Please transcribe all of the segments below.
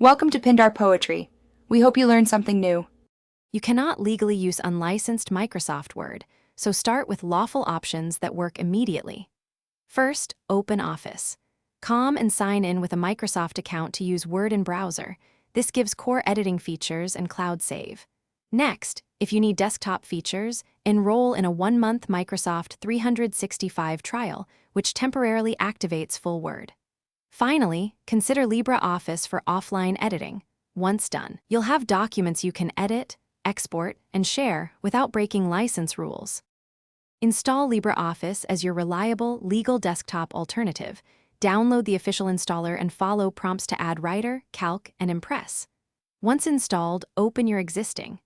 Welcome to Pindar Poetry. We hope you learned something new. You cannot legally use unlicensed Microsoft Word, so start with lawful options that work immediately. First, open Office. Com and sign in with a Microsoft account to use Word in browser. This gives core editing features and cloud save. Next, if you need desktop features, enroll in a 1-month Microsoft 365 trial, which temporarily activates full Word. Finally, consider LibreOffice for offline editing. Once done, you'll have documents you can edit, export, and share without breaking license rules. Install LibreOffice as your reliable, legal desktop alternative. Download the official installer and follow prompts to add Writer, Calc, and Impress. Once installed, open your existing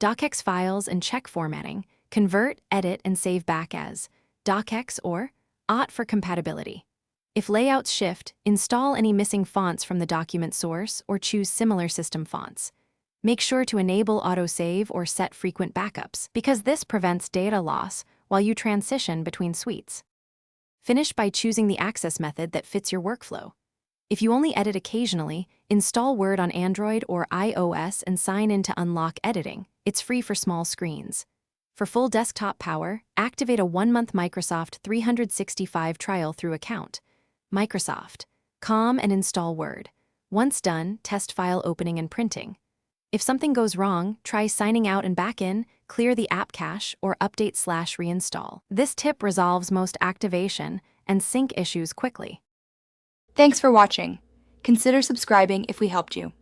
docx files and check formatting. Convert, edit, and save back as docx or OT for compatibility. If layouts shift, install any missing fonts from the document source or choose similar system fonts. Make sure to enable autosave or set frequent backups, because this prevents data loss while you transition between suites. Finish by choosing the access method that fits your workflow. If you only edit occasionally, install Word on Android or iOS and sign in to unlock editing. It's free for small screens. For full desktop power, activate a 1-month Microsoft 365 trial through account. Microsoft. Com and install Word. Once done, test file opening and printing. If something goes wrong, try signing out and back in, clear the app cache, or update/reinstall. This tip resolves most activation and sync issues quickly. Thanks for watching. Consider subscribing if we helped you.